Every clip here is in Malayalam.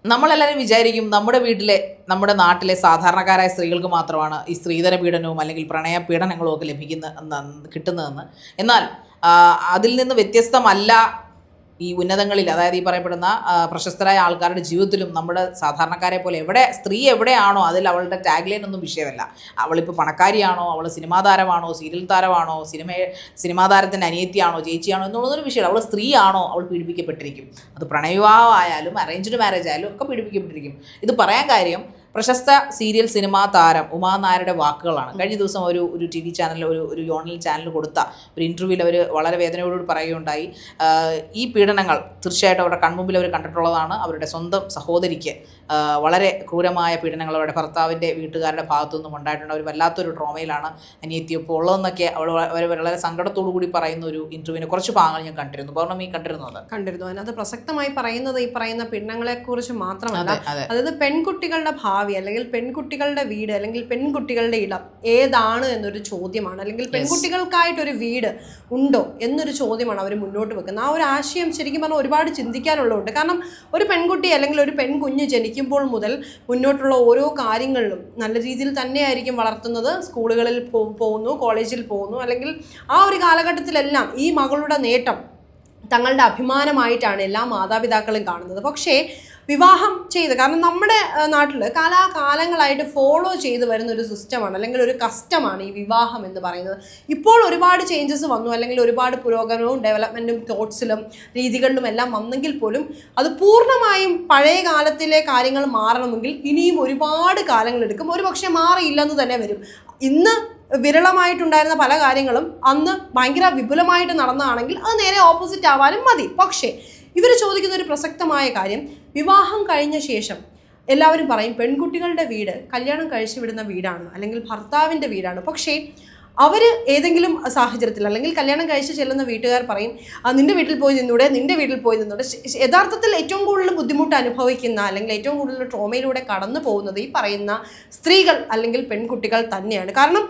നമ്മളെല്ലാവരും വിചാരിക്കും നമ്മുടെ വീട്ടിലെ നമ്മുടെ നാട്ടിലെ സാധാരണക്കാരായ സ്ത്രീകൾക്ക് മാത്രമാണ് ഈ സ്ത്രീധന പീഡനവും അല്ലെങ്കിൽ പ്രണയ പീഡനങ്ങളും ഒക്കെ കിട്ടുന്നതെന്ന്. എന്നാൽ അതിൽ നിന്ന് വ്യത്യസ്തമല്ല ഈ ഉന്നതങ്ങളിൽ, അതായത് ഈ പറയപ്പെടുന്ന പ്രശസ്തരായ ആൾക്കാരുടെ ജീവിതത്തിലും നമ്മുടെ സാധാരണക്കാരെ പോലെ സ്ത്രീ എവിടെയാണോ അതിൽ അവളുടെ ടാഗ് ലൈൻ ഒന്നും വിഷയമല്ല. അവളിപ്പോൾ പണക്കാരിയാണോ, അവൾ സിനിമാ താരമാണോ, സീരിയൽ താരമാണോ, സിനിമാ താരത്തിൻ്റെ അനിയത്തിയാണോ, ചേച്ചിയാണോ എന്നുള്ളതൊരു വിഷയമല്ല. അവൾ സ്ത്രീയാണോ അവൾ പീഡിപ്പിക്കപ്പെട്ടിരിക്കും. അത് പ്രണയവിവാഹം ആയാലും അറേഞ്ച്ഡ് മാരേജ് ആയാലും ഒക്കെ പീഡിപ്പിക്കപ്പെട്ടിരിക്കും. ഇത് പറയാൻ കാര്യം പ്രശസ്ത സീരിയൽ സിനിമാ താരം ഉമാ നായരുടെ വാക്കുകളാണ്. കഴിഞ്ഞ ദിവസം ഒരു ടി വി ചാനൽ, ഒരു ഓൺലൈൻ ചാനൽ കൊടുത്ത ഒരു ഇൻ്റർവ്യൂവിൽ അവർ വളരെ വേദനയോടുകൂടി പറയുകയുണ്ടായി, ഈ പീഡനങ്ങൾ തീർച്ചയായിട്ടും അവരുടെ കൺമുമ്പിൽ അവർ കണ്ടിട്ടുള്ളതാണ്. അവരുടെ സ്വന്തം സഹോദരിക്ക് വളരെ ക്രൂരമായ പീഡനങ്ങൾ അവരുടെ ഭർത്താവിൻ്റെ വീട്ടുകാരുടെ ഭാഗത്തു നിന്നും ഉണ്ടായിട്ടുണ്ട്. അവർ വല്ലാത്തൊരു ട്രോമയിലാണ് അനിയത്തിയൊപ്പം ഉള്ളതെന്നൊക്കെ അവർ വളരെ സങ്കടത്തോടു കൂടി പറയുന്ന ഒരു ഇൻ്റർവ്യൂവിനെ കുറച്ച് ഭാഗങ്ങൾ ഞാൻ കണ്ടിരുന്നു. പൗർണമി കണ്ടിരുന്നു. അതിനകത്ത് പ്രസക്തമായി പറയുന്നത് ഈ പറയുന്ന പീഡനങ്ങളെക്കുറിച്ച് മാത്രമല്ല, അതായത് പെൺകുട്ടികളുടെ ഭാവി അല്ലെങ്കിൽ പെൺകുട്ടികളുടെ വീട് അല്ലെങ്കിൽ പെൺകുട്ടികളുടെ ഇടം ഏതാണ് എന്നൊരു ചോദ്യമാണ്. അല്ലെങ്കിൽ പെൺകുട്ടികൾക്കായിട്ടൊരു വീട് ഉണ്ടോ എന്നൊരു ചോദ്യമാണ് അവർ മുന്നോട്ട് വെക്കുന്നത്. ആ ഒരു ആശയം ശരിക്കും പറഞ്ഞാൽ ഒരുപാട് ചിന്തിക്കാനുള്ളതുണ്ട്. കാരണം ഒരു പെൺകുട്ടി അല്ലെങ്കിൽ ഒരു പെൺകുഞ്ഞ് ജനിക്കുമ്പോൾ മുതൽ മുന്നോട്ടുള്ള ഓരോ കാര്യങ്ങളിലും നല്ല രീതിയിൽ തന്നെയായിരിക്കും വളർത്തുന്നത്. സ്കൂളുകളിൽ പോകുന്നു, കോളേജിൽ പോകുന്നു, അല്ലെങ്കിൽ ആ ഒരു കാലഘട്ടത്തിലെല്ലാം ഈ മകളുടെ നേട്ടം തങ്ങളുടെ അഭിമാനമായിട്ടാണ് എല്ലാ മാതാപിതാക്കളും കാണുന്നത്. പക്ഷേ വിവാഹം ചെയ്ത്, കാരണം നമ്മുടെ നാട്ടിൽ കാലാകാലങ്ങളായിട്ട് ഫോളോ ചെയ്ത് വരുന്ന ഒരു സിസ്റ്റമാണ് അല്ലെങ്കിൽ ഒരു കസ്റ്റമാണ് ഈ വിവാഹം എന്ന് പറയുന്നത്. ഇപ്പോൾ ഒരുപാട് ചേഞ്ചസ് വന്നു, അല്ലെങ്കിൽ ഒരുപാട് പുരോഗമനവും ഡെവലപ്മെൻറ്റും തോട്ട്സിലും രീതികളിലും എല്ലാം വന്നെങ്കിൽ പോലും അത് പൂർണ്ണമായും പഴയ കാലത്തിലെ കാര്യങ്ങൾ മാറണമെങ്കിൽ ഇനിയും ഒരുപാട് കാലങ്ങളെടുക്കും. ഒരു പക്ഷേ മാറിയില്ലെന്ന് തന്നെ വരും. ഇന്ന് വിരളമായിട്ടുണ്ടായിരുന്ന പല കാര്യങ്ങളും അന്ന് ഭയങ്കര വിപുലമായിട്ട് നടന്നതാണെങ്കിൽ അത് നേരെ ഓപ്പോസിറ്റ് ആവാനും മതി. പക്ഷേ ഇവർ ചോദിക്കുന്ന ഒരു പ്രസക്തമായ കാര്യം, വിവാഹം കഴിഞ്ഞ ശേഷം എല്ലാവരും പറയും പെൺകുട്ടികളുടെ വീട് കല്യാണം കഴിച്ചു വിടുന്ന വീടാണ് അല്ലെങ്കിൽ ഭർത്താവിൻ്റെ വീടാണ്. പക്ഷേ അവർ ഏതെങ്കിലും സാഹചര്യത്തിൽ അല്ലെങ്കിൽ കല്യാണം കഴിച്ച് ചെല്ലുന്ന വീട്ടുകാർ പറയും നിൻ്റെ വീട്ടിൽ പോയി നിന്നൂടെ, നിൻ്റെ വീട്ടിൽ പോയി നിന്നൂടെ. യഥാർത്ഥത്തിൽ ഏറ്റവും കൂടുതൽ ബുദ്ധിമുട്ട് അനുഭവിക്കുന്ന അല്ലെങ്കിൽ ഏറ്റവും കൂടുതൽ ട്രോമയിലൂടെ കടന്നു പോകുന്നത് ഈ പറയുന്ന സ്ത്രീകൾ അല്ലെങ്കിൽ പെൺകുട്ടികൾ തന്നെയാണ്. കാരണം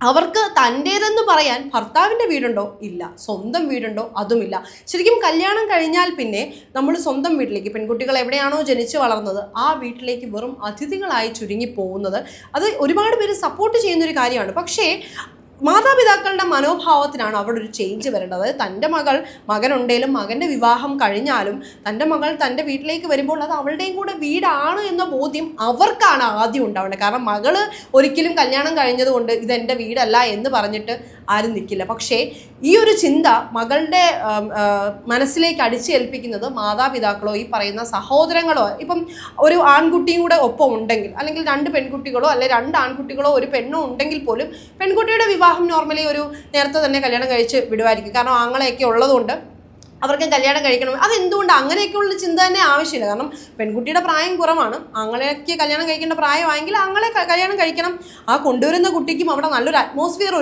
അവർക്ക് തൻ്റേതെന്ന് പറയാൻ ഭർത്താവിൻ്റെ വീടുണ്ടോ? ഇല്ല. സ്വന്തം വീടുണ്ടോ? അതുമില്ല. ശരിക്കും കല്യാണം കഴിഞ്ഞാൽ പിന്നെ നമ്മൾ സ്വന്തം വീട്ടിലേക്ക്, പെൺകുട്ടികൾ എവിടെയാണോ ജനിച്ചു വളർന്നത് ആ വീട്ടിലേക്ക് വെറും അതിഥികളായി ചുരുങ്ങി പോകുന്നത് അത് ഒരുപാട് പേര് സപ്പോർട്ട് ചെയ്യുന്നൊരു കാര്യമാണ്. പക്ഷേ മാതാപിതാക്കളുടെ മനോഭാവത്തിനാണ് അവിടെ ഒരു ചേഞ്ച് വരേണ്ടത്. അതായത് തൻ്റെ മകനുണ്ടെങ്കിലും മകൻ്റെ വിവാഹം കഴിഞ്ഞാലും തൻ്റെ മകൾ തൻ്റെ വീട്ടിലേക്ക് വരുമ്പോൾ അത് അവളുടെയും കൂടെ വീടാണ് എന്ന ബോധ്യം അവർക്കാണ് ആദ്യം ഉണ്ടാവേണ്ടത്. കാരണം മകള് ഒരിക്കലും കല്യാണം കഴിഞ്ഞതുകൊണ്ട് ഇതെൻ്റെ വീടല്ല എന്ന് പറഞ്ഞിട്ട് ആരും നിൽക്കില്ല. പക്ഷേ ഈ ഒരു ചിന്ത മകളുടെ മനസ്സിലേക്ക് അടിച്ചേൽപ്പിക്കുന്നത് മാതാപിതാക്കളോ ഈ പറയുന്ന സഹോദരങ്ങളോ, ഇപ്പം ഒരു ആൺകുട്ടിയും കൂടെ ഒപ്പം ഉണ്ടെങ്കിൽ, അല്ലെങ്കിൽ രണ്ട് പെൺകുട്ടികളോ അല്ലെങ്കിൽ രണ്ട് ആൺകുട്ടികളോ ഒരു പെണ്ണോ ഉണ്ടെങ്കിൽ പോലും പെൺകുട്ടിയുടെ വിവാഹം നോർമലി ഒരു നേരത്തെ തന്നെ കല്യാണം കഴിച്ച് വിടുമായിരിക്കും. കാരണം ആങ്ങളെയൊക്കെ ഉള്ളതുകൊണ്ട് അവർക്ക് കല്യാണം കഴിക്കണം. അതെന്തുകൊണ്ട് അങ്ങനെയൊക്കെയുള്ള ചിന്ത തന്നെ ആവശ്യമില്ല. കാരണം പെൺകുട്ടിയുടെ പ്രായം കുറവാണ്, ആങ്ങളെയൊക്കെ കല്യാണം കഴിക്കേണ്ട പ്രായമായെങ്കിൽ ആങ്ങളെ കല്യാണം കഴിക്കണം. ആ കൊണ്ടുവരുന്ന കുട്ടിക്കും അവിടെ നല്ലൊരു അറ്റ്മോസ്ഫിയർ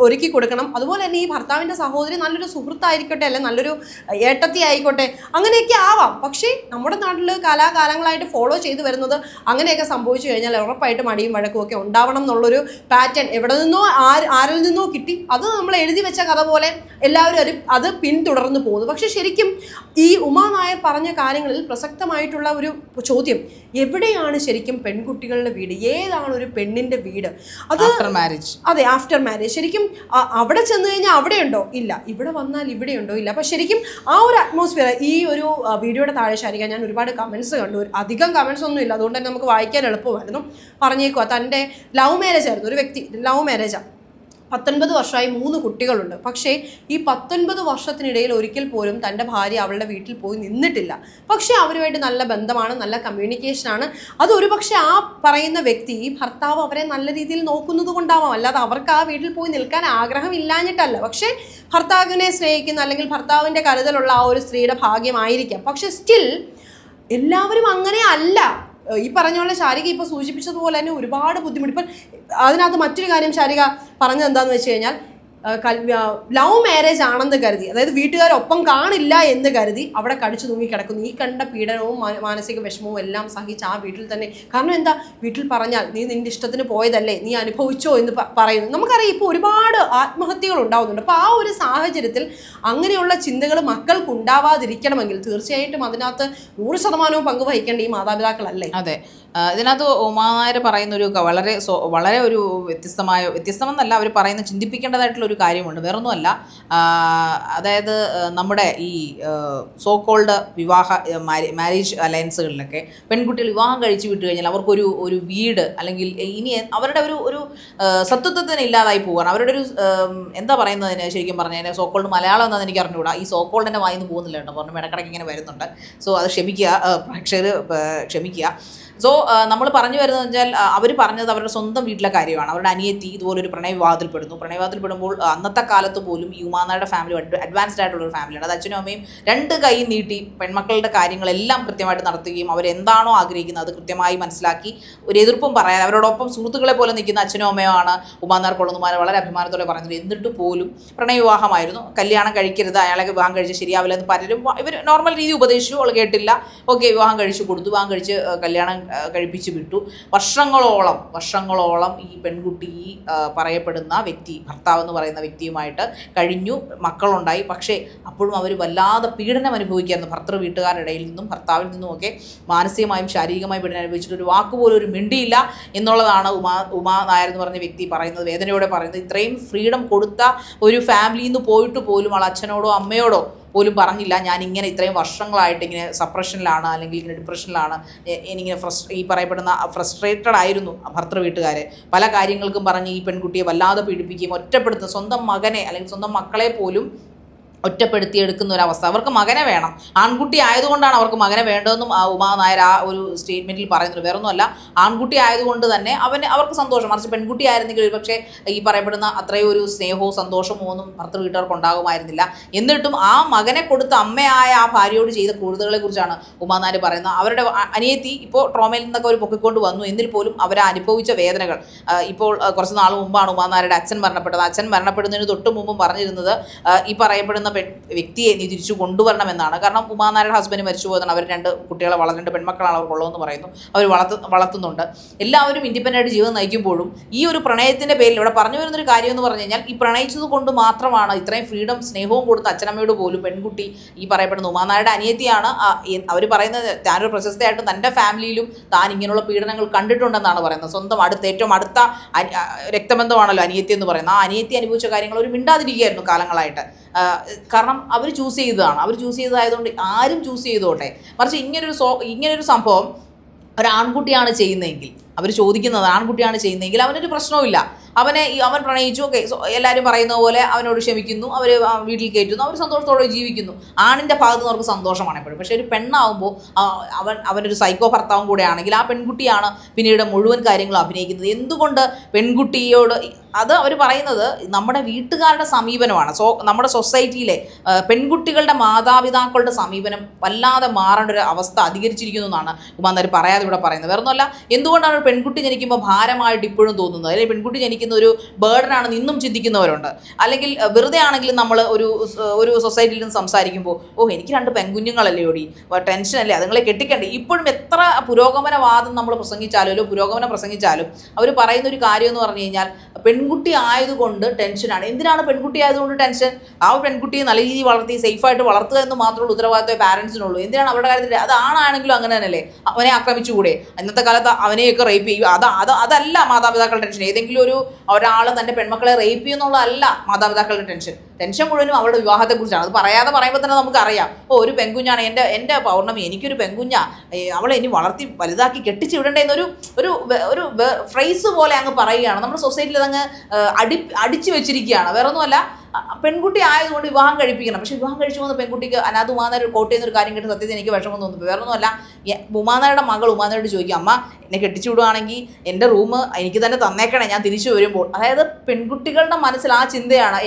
ഒരുക്കി കൊടുക്കണം. അതുപോലെ തന്നെ ഈ ഭർത്താവിൻ്റെ സഹോദരി നല്ലൊരു സുഹൃത്തായിരിക്കട്ടെ, അല്ലെങ്കിൽ നല്ലൊരു ഏട്ടത്തി ആയിക്കോട്ടെ, അങ്ങനെയൊക്കെ ആവാം. പക്ഷേ നമ്മുടെ നാട്ടിൽ കാലാകാലങ്ങളായിട്ട് ഫോളോ ചെയ്ത് വരുന്നത് അങ്ങനെയൊക്കെ സംഭവിച്ചു കഴിഞ്ഞാൽ ഉറപ്പായിട്ടും അടിയും വഴക്കും ഒക്കെ ഉണ്ടാവണം എന്നുള്ളൊരു പാറ്റേൺ എവിടെ നിന്നോ ആരിൽ നിന്നോ കിട്ടി. അത് നമ്മൾ എഴുതി വെച്ച കഥ പോലെ എല്ലാവരും അത് പിന്തുടർന്ന് പോകുന്നു. പക്ഷെ ശരിക്കും ഈ ഉമാ നായർ പറഞ്ഞ കാര്യങ്ങളിൽ പ്രസക്തമായിട്ടുള്ള ഒരു ചോദ്യം, എവിടെയാണ് ശരിക്കും പെൺകുട്ടികളുടെ വീട്? ഏതാണ് ഒരു പെണ്ണിന്റെ വീട്? അത് ആഫ്റ്റർ മാരേജ്. അതെ, ആഫ്റ്റർ മാരേജ്. ശരിക്കും അവിടെ ചെന്ന് കഴിഞ്ഞാൽ അവിടെയുണ്ടോ? ഇല്ല. ഇവിടെ വന്നാൽ ഇവിടെയുണ്ടോ? ഇല്ല. അപ്പം ശരിക്കും ആ ഒരു അറ്റ്മോസ്ഫിയർ, ഈ ഒരു വീഡിയോയുടെ താഴെ ശരിക്കും ഞാൻ ഒരുപാട് കമൻസ് കണ്ടു. അധികം കമൻസ് ഒന്നും ഇല്ല, അതുകൊണ്ട് തന്നെ നമുക്ക് വായിക്കാൻ എളുപ്പമായിരുന്നു. പറഞ്ഞേക്കുക, തൻ്റെ ലവ് മാരേജ് ആയിരുന്നു, ഒരു വ്യക്തി ലവ് മാരേജാണ്, 19 വർഷമായി 3 കുട്ടികളുണ്ട്. പക്ഷേ ഈ 19 വർഷത്തിനിടയിൽ ഒരിക്കൽ പോലും തൻ്റെ ഭാര്യ അവളുടെ വീട്ടിൽ പോയി നിന്നിട്ടില്ല. പക്ഷേ അവരുമായിട്ട് നല്ല ബന്ധമാണ്, നല്ല കമ്മ്യൂണിക്കേഷനാണ്. അത് ഒരു പക്ഷേ ആ പറയുന്ന വ്യക്തി, ഈ ഭർത്താവ് അവരെ നല്ല രീതിയിൽ നോക്കുന്നത് കൊണ്ടാവാം, അല്ലാതെ അവർക്ക് ആ വീട്ടിൽ പോയി നിൽക്കാൻ ആഗ്രഹമില്ലാഞ്ഞിട്ടല്ല. പക്ഷേ ഭർത്താവിനെ സ്നേഹിക്കുന്ന അല്ലെങ്കിൽ ഭർത്താവിൻ്റെ കരുതലുള്ള ആ ഒരു സ്ത്രീയുടെ ഭാഗ്യമായിരിക്കാം. പക്ഷേ സ്റ്റിൽ എല്ലാവരും അങ്ങനെ അല്ല. ഈ പറഞ്ഞ പോലെ ശാരിക ഇപ്പോൾ സൂചിപ്പിച്ചതുപോലെ തന്നെ ഒരുപാട് ബുദ്ധിമുട്ട്. ഇപ്പം അതിനകത്ത് മറ്റൊരു കാര്യം ശാരിക പറഞ്ഞത് എന്താണെന്ന് വെച്ച് കഴിഞ്ഞാൽ, ലവ് മാരേജ് ആണെന്ന് കരുതി, അതായത് വീട്ടുകാരൊപ്പം കാണില്ല എന്ന് കരുതി അവിടെ കടിച്ചു തൂങ്ങി കിടക്കുന്നു. ഈ കണ്ട പീഡനവും മാനസിക വിഷമവും എല്ലാം സഹിച്ച് ആ വീട്ടിൽ തന്നെ. കാരണം എന്താ, വീട്ടിൽ പറഞ്ഞാൽ നീ നിന്റെ ഇഷ്ടത്തിന് പോയതല്ലേ, നീ അനുഭവിച്ചോ എന്ന് പറയുന്നു. നമുക്കറിയാം ഇപ്പോൾ ഒരുപാട് ആത്മഹത്യകൾ ഉണ്ടാവുന്നുണ്ട്. അപ്പോൾ ആ ഒരു സാഹചര്യത്തിൽ അങ്ങനെയുള്ള ചിന്തകൾ മക്കൾക്ക് ഉണ്ടാവാതിരിക്കണമെങ്കിൽ തീർച്ചയായിട്ടും അതിനകത്ത് 100% പങ്ക് വഹിക്കേണ്ട ഈ മാതാപിതാക്കളല്ലേ? അതെ. ഇതിനകത്ത് ഉമാ നായർ പറയുന്നൊരു വളരെ ഒരു വ്യത്യസ്തമെന്നല്ല, അവർ പറയുന്ന ചിന്തിപ്പിക്കേണ്ടതായിട്ടുള്ള ഒരു കാര്യമുണ്ട്. വേറൊന്നുമല്ല, അതായത് നമ്മുടെ ഈ സോ കോൾഡ് മാരേജ് അലയൻസുകളിലൊക്കെ പെൺകുട്ടികൾ വിവാഹം കഴിച്ചു വിട്ടു കഴിഞ്ഞാൽ അവർക്കൊരു വീട് അല്ലെങ്കിൽ ഇനി അവരുടെ ഒരു സത്വത്വത്തിന് ഇല്ലാതായി പോകാൻ അവരുടെ ഒരു എന്താ പറയുന്നതിന് ശരിക്കും പറഞ്ഞാൽ സോ കോൾഡ് മലയാളം എന്താണെന്ന് എനിക്ക് അറിഞ്ഞുകൂടാ. ഈ സോ കോൾഡിൻ്റെ വായിന്ന് പോകുന്നില്ല കേട്ടോ, പറഞ്ഞു ഇടക്കിടയ്ക്ക് ഇങ്ങനെ വരുന്നുണ്ട്. സോ അത് പ്രേക്ഷകർ ക്ഷമിക്കുക. സോ നമ്മൾ പറഞ്ഞു വരുന്നത് വെച്ചാൽ അവർ പറഞ്ഞത് അവരുടെ സ്വന്തം വീട്ടിലെ കാര്യമാണ്. അവരുടെ അനിയത്തി ഇതുപോലൊരു പ്രണയവിവാഹത്തിൽപ്പെടുമ്പോൾ അന്നത്തെ കാലത്ത് പോലും ഈ ഉമാനായുടെ ഫാമിലി അഡ്വാൻസ്ഡ് ആയിട്ടുള്ളൊരു ഫാമിലിയാണ്. അത് അച്ഛനും അമ്മയും 2 കൈ നീട്ടി പെൺമക്കളുടെ കാര്യങ്ങളെല്ലാം കൃത്യമായിട്ട് നടത്തുകയും അവരെന്താണോ ആഗ്രഹിക്കുന്നത് അത് കൃത്യമായി മനസ്സിലാക്കി ഒരു എതിർപ്പും പറയാതെ അവരോടൊപ്പം സുഹൃത്തുക്കളെ പോലെ നിൽക്കുന്ന അച്ഛനും അമ്മയുമാണ് ഉമാനാർ കൊള്ളുന്നുമാരെ വളരെ അഭിമാനത്തോടെ പറയുന്നത്. എന്നിട്ട് പോലും പ്രണയവിവാഹമായിരുന്നു, കല്യാണം കഴിക്കരുത്, അയാളെ വിവാഹം കഴിച്ച് ശരിയാവില്ല എന്ന് പലരും ഇവർ നോർമൽ രീതി ഉപദേശിച്ചു. അവൾ കേട്ടില്ല. ഓക്കെ, വിവാഹം കഴിച്ചു കൊടുത്തു, വിവാഹം കഴിച്ച് കല്യാണം കഴിപ്പിച്ചു വിട്ടു. വർഷങ്ങളോളം ഈ പെൺകുട്ടി പറയപ്പെടുന്ന വ്യക്തി, ഭർത്താവ് എന്ന് പറയുന്ന വ്യക്തിയുമായിട്ട് കഴിഞ്ഞു, മക്കളുണ്ടായി. പക്ഷേ അപ്പോഴും അവർ വല്ലാതെ പീഡനം അനുഭവിക്കുകയായിരുന്നു. ഭർത്തൃ വീട്ടുകാരുടെ ഇടയിൽ നിന്നും ഭർത്താവിൽ നിന്നുമൊക്കെ മാനസികമായും ശാരീരികമായും പീഡനം അനുഭവിച്ചിട്ട് ഒരു വാക്കുപോലും ഒരു മിണ്ടിയില്ല എന്നുള്ളതാണ് ഉമാ നായർ എന്ന് പറഞ്ഞ വ്യക്തി പറയുന്നത്, വേദനയോടെ പറയുന്നത്. ഇത്രയും ഫ്രീഡം കൊടുത്ത ഒരു ഫാമിലിയിൽ നിന്ന് പോയിട്ട് പോലും ആൾ അച്ഛനോടോ അമ്മയോടോ പോലും പറഞ്ഞില്ല, ഞാൻ ഇങ്ങനെ ഇത്രയും വർഷങ്ങളായിട്ട് ഇങ്ങനെ സപ്രഷനിലാണ് അല്ലെങ്കിൽ ഇങ്ങനെ ഡിപ്രഷനിലാണ്, എനിക്കിങ്ങനെ ഈ പറയപ്പെടുന്ന ഫ്രസ്ട്രേറ്റഡ് ആയിരുന്നു ഭർത്തൃ വീട്ടുകാർ. പല കാര്യങ്ങൾക്കും പറഞ്ഞ് ഈ പെൺകുട്ടിയെ വല്ലാതെ പീഡിപ്പിക്കുകയും ഒറ്റപ്പെടുത്തുന്ന സ്വന്തം മകനെ അല്ലെങ്കിൽ സ്വന്തം മക്കളെ പോലും ഒറ്റപ്പെടുത്തിയെടുക്കുന്ന ഒരവസ്ഥ. അവർക്ക് മകനെ വേണം, ആൺകുട്ടി ആയതുകൊണ്ടാണ് അവർക്ക് മകനെ വേണ്ടതെന്നും ഉമാ നായർ ആ ഒരു സ്റ്റേറ്റ്മെൻറ്റിൽ പറയുന്നത്. വേറൊന്നുമല്ല, ആൺകുട്ടി ആയതുകൊണ്ട് തന്നെ അവർക്ക് സന്തോഷം. മറിച്ച് പെൺകുട്ടി ആയിരുന്നെങ്കിൽ ഒരുപക്ഷെ ഈ പറയപ്പെടുന്ന അത്രയും ഒരു സ്നേഹവും സന്തോഷമോ ഒന്നും ഭർത്തൃ വീട്ടുകാർക്ക് ഉണ്ടാകുമായിരുന്നില്ല. എന്നിട്ടും ആ മകനെ കൊടുത്ത അമ്മയായ ആ ഭാര്യയോട് ചെയ്ത ക്രൂരതകളെ കുറിച്ചാണ് ഉമാ നായർ പറയുന്നത്. അവരുടെ അനിയത്തി ഇപ്പോൾ ട്രോമയിൽ നിന്നൊക്കെ അവർ പൊക്കിക്കൊണ്ട് വന്നു, എങ്കിൽ പോലും അവർ അനുഭവിച്ച വേദനകൾ. ഇപ്പോൾ കുറച്ച് നാൾ മുമ്പാണ് ഉമാ നായരുടെ അച്ഛൻ മരണപ്പെട്ടത്. അച്ഛൻ മരണപ്പെടുന്നതിന് തൊട്ട് മുമ്പും പറഞ്ഞിരുന്നത് ഈ പറയപ്പെടുന്ന വ്യക്തിയെ നീ തിരിച്ചു കൊണ്ടുവരണമെന്നാണ്. കാരണം ഉമാ നായരുടെ ഹസ്ബൻഡ് മരിച്ചു പോയതാണ്. അവർ 2 കുട്ടികളെ 2 പെൺമക്കളാണ് അവർക്കുള്ളതെന്ന് പറയുന്നു. അവർ വളർത്തുന്നുണ്ട്. എല്ലാവരും ഇൻഡിപെൻഡൻ്റ് ആയിട്ട് ജീവിതം നയിക്കുമ്പോഴും ഈ ഒരു പ്രണയത്തിൻ്റെ പേരിൽ ഇവിടെ പറഞ്ഞു വരുന്നൊരു കാര്യം എന്ന് പറഞ്ഞു കഴിഞ്ഞാൽ ഈ പ്രണയിച്ചത് കൊണ്ട് മാത്രമാണ് ഇത്രയും ഫ്രീഡം സ്നേഹവും കൊടുത്ത അച്ഛനമ്മയോട് പോലും പെൺകുട്ടി ഈ പറയപ്പെടുന്ന ഉമാ നായരുടെ അനിയത്തിയാണ്. അവർ പറയുന്നത് താനൊരു പ്രശസ്തയായിട്ടും തൻ്റെ ഫാമിലിയിലും താൻ ഇങ്ങനെയുള്ള പീഡനങ്ങൾ കണ്ടിട്ടുണ്ടെന്നാണ് പറയുന്നത്. സ്വന്തം ഏറ്റവും അടുത്ത രക്തബന്ധമാണല്ലോ അനിയത്തി എന്ന് പറയുന്നത്. ആ അനിയത്തി അനുഭവിച്ച കാര്യങ്ങൾ ഒരു മിണ്ടാതിരിക്കുകയായിരുന്നു കാലങ്ങളായിട്ട്. കാരണം അവർ ചൂസ് ചെയ്തതായതുകൊണ്ട് ആരും ചൂസ് ചെയ്തോട്ടെ. മറിച്ച് ഇങ്ങനൊരു സംഭവം ഒരാൺകുട്ടിയാണ് ചെയ്യുന്നതെങ്കിൽ, അവർ ചോദിക്കുന്നത് ആൺകുട്ടിയാണ് ചെയ്യുന്നതെങ്കിൽ അവനൊരു പ്രശ്നവുമില്ല. അവൻ പ്രണയിച്ചു, ഓക്കെ, എല്ലാവരും പറയുന്ന പോലെ അവനോട് ക്ഷമിക്കുന്നു, അവർ വീട്ടിൽ കയറ്റുന്നു, അവർ സന്തോഷത്തോടെ ജീവിക്കുന്നു. ആണിൻ്റെ ഭാഗത്ത് നിന്ന് അവർക്ക് സന്തോഷമാണ് എപ്പോഴും. പക്ഷേ ഒരു പെണ്ണാവുമ്പോൾ അവനൊരു സൈക്കോ ഭർത്താവും കൂടെ ആണെങ്കിൽ ആ പെൺകുട്ടിയാണ് പിന്നീട് മുഴുവൻ കാര്യങ്ങളും അഭിനയിക്കുന്നത്. എന്തുകൊണ്ട് പെൺകുട്ടിയോട് അത് അവർ പറയുന്നത് നമ്മുടെ വീട്ടുകാരുടെ സമീപനമാണ്. നമ്മുടെ സൊസൈറ്റിയിലെ പെൺകുട്ടികളുടെ മാതാപിതാക്കളുടെ സമീപനം വല്ലാതെ മാറേണ്ട ഒരു അവസ്ഥ അധികരിച്ചിരിക്കുന്നു എന്നാണ് ഉമാനാർ പറയാതെ ഇവിടെ പറയുന്നത്. വേറൊന്നുമല്ല, എന്തുകൊണ്ടാണ് ഒരു പെൺകുട്ടി ജനിക്കുമ്പോൾ ഭാരമായിട്ട് ഇപ്പോഴും തോന്നുന്നത്, അല്ലെങ്കിൽ പെൺകുട്ടി ജനിക്കുന്ന ഒരു ബേർഡനാണ് നിന്നും ചിന്തിക്കുന്നവരുണ്ട്. അല്ലെങ്കിൽ വെറുതെ ആണെങ്കിലും നമ്മൾ ഒരു സൊസൈറ്റിയിൽ നിന്ന് സംസാരിക്കുമ്പോൾ എനിക്ക് 2 പെൺകുഞ്ഞുങ്ങളല്ലേ ഓടി, ടെൻഷനല്ലേ, അതുങ്ങളെ കെട്ടിക്കണ്ടേ. ഇപ്പോഴും എത്ര പുരോഗമനവാദം നമ്മൾ പ്രസംഗിച്ചാലും അവർ പറയുന്ന ഒരു കാര്യം എന്ന് പറഞ്ഞു കഴിഞ്ഞാൽ പെൺകുട്ടി ആയതുകൊണ്ട് ടെൻഷനാണ്. എന്തിനാണ് പെൺകുട്ടി ആയതുകൊണ്ട് ടെൻഷൻ? ആ പെൺകുട്ടിയെ നല്ല രീതിയിൽ വളർത്തി സേഫായിട്ട് വളർത്തുക എന്ന് മാത്രമുള്ള ഉത്തരവാദിത്വം പാരൻസിനുള്ളൂ. എന്തിനാണ് അവരുടെ കാര്യത്തിൽ? അത് ആണാണെങ്കിലും അങ്ങനെ തന്നെയല്ലേ, അവനെ ആക്രമിച്ചുകൂടെ? ഇന്നത്തെ കാലത്ത് അവനെയൊക്കെ റേപ്പ് ചെയ്യും. അതല്ല മാതാപിതാക്കളുടെ ടെൻഷൻ. ഏതെങ്കിലും ഒരാൾ തൻ്റെ പെൺമക്കളെ റേപ്പ് ചെയ്യുന്നുള്ളതല്ല മാതാപിതാക്കളുടെ ടെൻഷൻ മുഴുവനും അവളുടെ വിവാഹത്തെക്കുറിച്ചാണ്. അത് പറയുമ്പോൾ തന്നെ നമുക്കറിയാം, ഒരു പെൺകുഞ്ഞാണ് എൻ്റെ പൗർണമി, എനിക്കൊരു പെൺകുഞ്ഞാ, അവളെ ഇനി വളർത്തി വലുതാക്കി കെട്ടിച്ച് വിടണ്ടേ എന്നൊരു ഫ്രേസ് പോലെ അങ്ങ് പറയുകയാണ്. നമ്മുടെ സൊസൈറ്റിയിൽ അതങ്ങ് അടിച്ചു വെച്ചിരിക്കുകയാണ്. വേറെ ഒന്നുമല്ല, പെൺകുട്ടി ആയതുകൊണ്ട് വിവാഹം കഴിപ്പിക്കണം. പക്ഷേ വിവാഹം കഴിച്ചു പോകുന്ന പെൺകുട്ടിക്ക് അതിനകത്ത് ഉമാനായർ കോട്ട് ചെയ്യുന്നൊരു കാര്യം കേട്ട് സത്യത്തിൽ എനിക്ക് വിഷമം തോന്നുന്നു. വേറെ ഒന്നുമല്ല, ഉമാനായരുടെ മകൾ ഉമാനായോട് ചോദിക്കും, അമ്മ എന്നെ കെട്ടിച്ചു വിടുവാണെങ്കിൽ എൻ്റെ റൂം എനിക്ക് തന്നെ തന്നേക്കണേ ഞാൻ തിരിച്ചു വരുമ്പോൾ. അതായത് പെൺകുട്ടികളുടെ മനസ്സിൽ ആ ചിന്തയാണ്,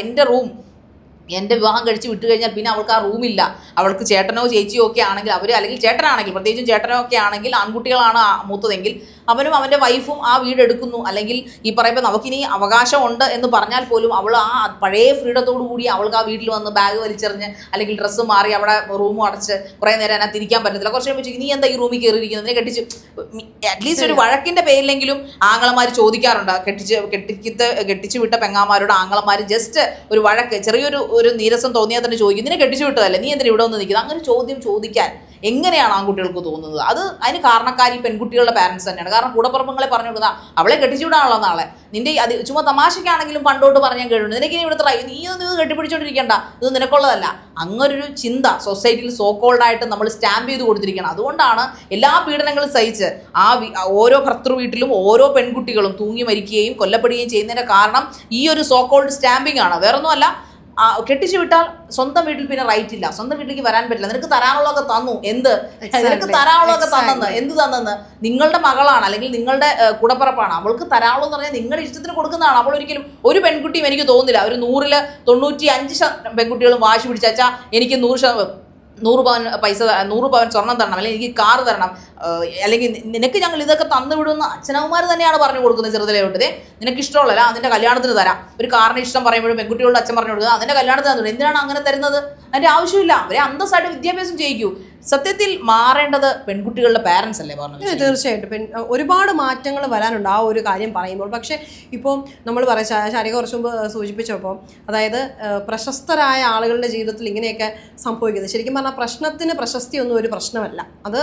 എൻ്റെ വിവാഹം കഴിച്ച് വിട്ട് കഴിഞ്ഞാൽ പിന്നെ അവൾക്ക് ആ റൂമില്ല. അവൾക്ക് ചേട്ടനോ ചേച്ചിയോ ഒക്കെ ആണെങ്കിൽ അല്ലെങ്കിൽ ചേട്ടനാണെങ്കിൽ പ്രത്യേകിച്ചും ചേട്ടനോ ഒക്കെ ആണെങ്കിൽ ആൺകുട്ടികളാണ് മൂത്തതെങ്കിൽ അവനും അവൻ്റെ വൈഫും ആ വീട് എടുക്കുന്നു, അല്ലെങ്കിൽ ഈ പറയുമ്പോൾ നമുക്കിനി അവകാശമുണ്ട് എന്ന് പറഞ്ഞാൽ പോലും അവൾ ആ പഴയ ഫ്രീഡത്തോടു കൂടി അവൾക്ക് ആ വീട്ടിൽ വന്ന് ബാഗ് വലിച്ചെറിഞ്ഞ് അല്ലെങ്കിൽ ഡ്രസ്സ് മാറി അവിടെ റൂമും അടച്ച് കുറേ നേരം അതിനകത്ത് ഇരിക്കാൻ പറ്റത്തില്ല. കുറച്ച് കഴിയുമ്പോൾ നീ എന്താ ഈ റൂമിൽ കയറിയിരിക്കുന്നത്, ഇതിനെ കെട്ടിച്ച് അറ്റ്ലീസ്റ്റ് ഒരു വഴക്കിൻ്റെ പേരിലെങ്കിലും ആങ്ങളമാർ ചോദിക്കാറുണ്ട്. കെട്ടിച്ചു വിട്ട പെങ്ങാമാരോട് ആങ്ങളമാർ ജസ്റ്റ് ഒരു വഴക്ക്, ചെറിയൊരു നീരസം തോന്നിയാൽ തന്നെ ചോദിക്കും, ഇതിനെ കെട്ടിച്ചു വിട്ടതല്ലേ, നീ എന്തിനാ ഇവിടെ വന്ന് നിൽക്കുന്നത്, അങ്ങനെ ചോദ്യം ചോദിക്കാൻ എങ്ങനെയാണ് ആൺകുട്ടികൾക്ക് തോന്നുന്നത്? അതിന് കാരണക്കാരി പെൺകുട്ടികളുടെ പാരൻസ് തന്നെയാണ്. കാരണം കൂടപ്പുറപ്പുകളെ പറഞ്ഞു കൊടുക്കുന്ന അവളെ കെട്ടിച്ചുവിടാനുള്ള നാളെ നിന്റെ അത് ചുമ്മാ തമാശയ്ക്കാണെങ്കിലും പണ്ടോട്ട് പറഞ്ഞാൽ കേട്ടു, നിനക്കിനി ഇവിടുത്തെ നീ കെട്ടിപ്പിടിച്ചോണ്ടിരിക്കേണ്ട, ഇത് നിനക്കുള്ളതല്ല. അങ്ങനൊരു ചിന്ത സൊസൈറ്റിയിൽ സോക്കോൾഡായിട്ട് നമ്മൾ സ്റ്റാമ്പ് ചെയ്ത് കൊടുത്തിരിക്കണം. അതുകൊണ്ടാണ് എല്ലാ പീഡനങ്ങളും സഹിച്ച് ഓരോ ഭർത്തൃ വീട്ടിലും ഓരോ പെൺകുട്ടികളും തൂങ്ങി മരിക്കുകയും കൊല്ലപ്പെടുകയും ചെയ്യുന്നതിൻ്റെ കാരണം ഈ ഒരു സോക്കോൾഡ് സ്റ്റാമ്പിംഗ് ആണ്. വേറൊന്നുമല്ല, കെട്ടിച്ചു വിട്ടാൽ സ്വന്തം വീട്ടിൽ പിന്നെ റൈറ്റ് ഇല്ല, സ്വന്തം വീട്ടിലേക്ക് വരാൻ പറ്റില്ല. നിനക്ക് തരാനുള്ളതൊക്കെ തന്നു, നിനക്ക് തരാനുള്ളതൊക്കെ തന്നെന്ന്, എന്ത് തന്നെന്ന്? നിങ്ങളുടെ മകളാണ് അല്ലെങ്കിൽ നിങ്ങളുടെ കൂടപ്പിറപ്പാണ്, അവൾക്ക് തരാനുള്ളതെന്ന് പറഞ്ഞാൽ നിങ്ങളുടെ ഇഷ്ടത്തിന് കൊടുക്കുന്നതാണ്. അപ്പോൾ ഒരിക്കലും ഒരു പെൺകുട്ടിയും എനിക്ക് തോന്നുന്നില്ല, ഒരു 100-ൽ 95% പെൺകുട്ടികളും വാശി പിടിച്ചാൽ എനിക്ക് 100 പവൻ സ്വർണം തരണം, അല്ലെങ്കിൽ എനിക്ക് കാർ തരണം, അല്ലെങ്കിൽ നിനക്ക് ഞങ്ങൾ ഇതൊക്കെ തന്നു വിടുന്ന അച്ഛനമ്മമാർ തന്നെയാണ് പറഞ്ഞു കൊടുക്കുന്നത് ചെറുതിലേ തൊട്ടതേ. നിനക്ക് ഇഷ്ടമുള്ളല്ല, അതിൻ്റെ കല്യാണത്തിന് തരാം. ഒരു കാറിന് ഇഷ്ടം പറയുമ്പോഴും പെൺകുട്ടികളുടെ അച്ഛൻ പറഞ്ഞു കൊടുക്കുന്നത് അതിൻ്റെ കല്യാണത്തിന് തന്നു. എന്തിനാണ് അങ്ങനെ തരുന്നത്? അതിൻ്റെ ആവശ്യമില്ല. അവരെ അന്തസ്സായിട്ട് വിദ്യാഭ്യാസം ചെയ്യിക്കൂ. സത്യത്തിൽ മാറേണ്ടത് പെൺകുട്ടികളുടെ പാരൻസ് അല്ലേ പറഞ്ഞത്? തീർച്ചയായിട്ടും ഒരുപാട് മാറ്റങ്ങൾ വരാനുണ്ട് ആ ഒരു കാര്യം പറയുമ്പോൾ. പക്ഷേ ഇപ്പോൾ നമ്മൾ ശാരിക കുറച്ച് മുമ്പ് സൂചിപ്പിച്ചപ്പോൾ, അതായത് പ്രശസ്തരായ ആളുകളുടെ ജീവിതത്തിൽ ഇങ്ങനെയൊക്കെ സംഭവിക്കുന്നത്, ശരിക്കും പറഞ്ഞാൽ പ്രശ്നത്തിന് പ്രശസ്തിയൊന്നും ഒരു പ്രശ്നമല്ല, അത്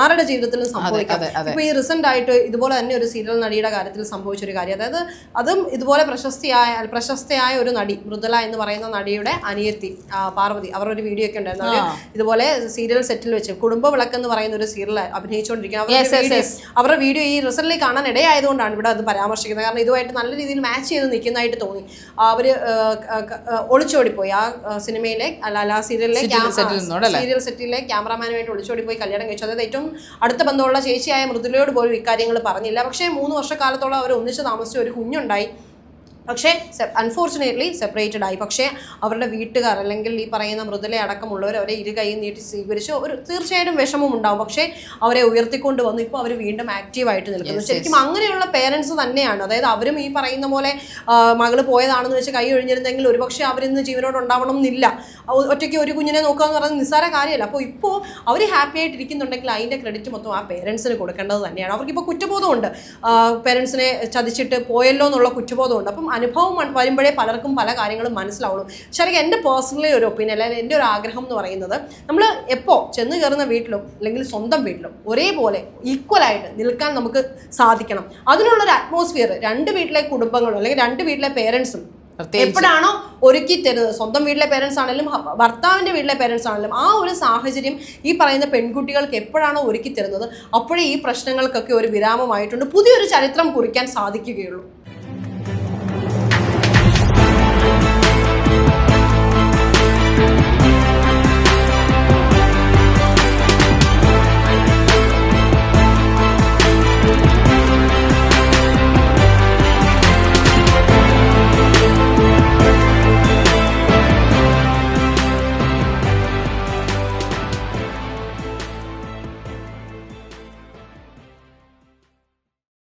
ആരുടെ ജീവിതത്തിലും സംഭവിക്കാം. ഇപ്പോൾ ഈ റീസെൻ്റ് ആയിട്ട് ഇതുപോലെ തന്നെ ഒരു സീരിയൽ നടിയുടെ കാര്യത്തിൽ സംഭവിച്ചൊരു കാര്യം, അതായത് അതും ഇതുപോലെ പ്രശസ്തയായ ഒരു നടി, മൃദുല എന്ന് പറയുന്ന നടിയുടെ അനിയത്തി പാർവതി, അവരുടെ ഒരു വീഡിയോ ഒക്കെ ഉണ്ടായിരുന്നു. അവർ ഇതുപോലെ സീരിയൽ സെറ്റിൽ വെച്ച് കുടുംബ വിളക്ക് എന്ന് പറയുന്ന ഒരു സീരിയൽ അഭിനയിച്ചുകൊണ്ടിരിക്കുന്നത്. അവരുടെ വീഡിയോ ഈ റിസൾട്ടിൽ കാണാൻ ഇടയായതുകൊണ്ടാണ് ഇവിടെ അത് പരാമർശിക്കുന്നത്. കാരണം ഇതുമായിട്ട് നല്ല രീതിയിൽ മാച്ച് ചെയ്ത് നിൽക്കുന്നതായിട്ട് തോന്നി. അവർ ഒളിച്ചോടിപ്പോയി ആ സിനിമയിലെ അല്ല സീരിയൽ സെറ്റിലെ ക്യാമറാമാനുമായിട്ട് ഒളിച്ചോടിപ്പോയി കല്യാണം കഴിച്ചു. അതായത് ഏറ്റവും അടുത്ത ബന്ധമുള്ള ചേച്ചിയായ മൃദുലയോട് പോലും ഇക്കാര്യങ്ങൾ പറഞ്ഞില്ല. പക്ഷേ 3 വർഷക്കാലത്തോളം അവർ ഒന്നിച്ച് താമസിച്ച ഒരു കുഞ്ഞുണ്ടായി. പക്ഷേ അൺഫോർച്ചുനേറ്റ്ലി സെപ്പറേറ്റഡ് ആയി. പക്ഷേ അവരുടെ വീട്ടുകാർ അല്ലെങ്കിൽ ഈ പറയുന്ന മൃദുല അടക്കമുള്ളവർ അവരെ ഇരുകൈയും നീട്ടി സ്വീകരിച്ച് തീർച്ചയായിട്ടും വിഷമം ഉണ്ടാവും. പക്ഷേ അവരെ ഉയർത്തിക്കൊണ്ട് വന്നു. ഇപ്പോൾ അവർ വീണ്ടും ആക്റ്റീവായിട്ട് നിൽക്കുന്നു. ശരിക്കും അങ്ങനെയുള്ള പേരൻസ് തന്നെയാണ്. അതായത് അവരും ഈ പറയുന്ന പോലെ മകള് പോയതാണെന്ന് വെച്ച് കൈ ഒഴിഞ്ഞിരുന്നെങ്കിൽ ഒരുപക്ഷെ അവരിന്ന് ജീവനോട് ഉണ്ടാവണം എന്നില്ല. ഒറ്റയ്ക്ക് ഒരു കുഞ്ഞിനെ നോക്കുക എന്ന് പറയുന്നത് നിസ്സാര കാര്യമല്ല. അപ്പോൾ ഇപ്പോൾ അവർ ഹാപ്പി ആയിട്ടിരിക്കുന്നുണ്ടെങ്കിൽ അതിൻ്റെ ക്രെഡിറ്റ് മൊത്തം ആ പേരൻസിന് കൊടുക്കേണ്ടത് തന്നെയാണ്. അവർക്കിപ്പോൾ കുറ്റബോധമുണ്ട്, പേരൻസിനെ ചതിച്ചിട്ട് പോയല്ലോ എന്നുള്ള കുറ്റബോധമുണ്ട്. അപ്പം അനുഭവം വരുമ്പോഴേ പലർക്കും പല കാര്യങ്ങളും മനസ്സിലാവുള്ളൂ. ശരിക്കും എൻ്റെ പേഴ്സണലി ഒരു ഒപ്പീനിയൻ, അല്ലെങ്കിൽ എൻ്റെ ഒരു ആഗ്രഹം എന്ന് പറയുന്നത്, നമ്മൾ എപ്പോൾ ചെന്ന് കയറുന്ന വീട്ടിലും അല്ലെങ്കിൽ സ്വന്തം വീട്ടിലും ഒരേപോലെ ഈക്വലായിട്ട് നിൽക്കാൻ നമുക്ക് സാധിക്കണം. അതിനുള്ളൊരു അറ്റ്മോസ്ഫിയർ 2 വീട്ടിലെ കുടുംബങ്ങളും അല്ലെങ്കിൽ 2 വീട്ടിലെ പേരൻസും എപ്പോഴാണോ ഒരുക്കി തരുന്നത്, സ്വന്തം വീട്ടിലെ പേരൻസ് ആണെങ്കിലും ഭർത്താവിൻ്റെ വീട്ടിലെ പേരൻസ് ആണെങ്കിലും, ആ ഒരു സാഹചര്യം ഈ പറയുന്ന പെൺകുട്ടികൾക്ക് എപ്പോഴാണോ ഒരുക്കി തരുന്നത്, അപ്പോഴേ ഈ പ്രശ്നങ്ങൾക്കൊക്കെ ഒരു വിരാമമായിട്ടുണ്ട്, പുതിയൊരു ചരിത്രം കുറിക്കാൻ സാധിക്കുകയുള്ളൂ.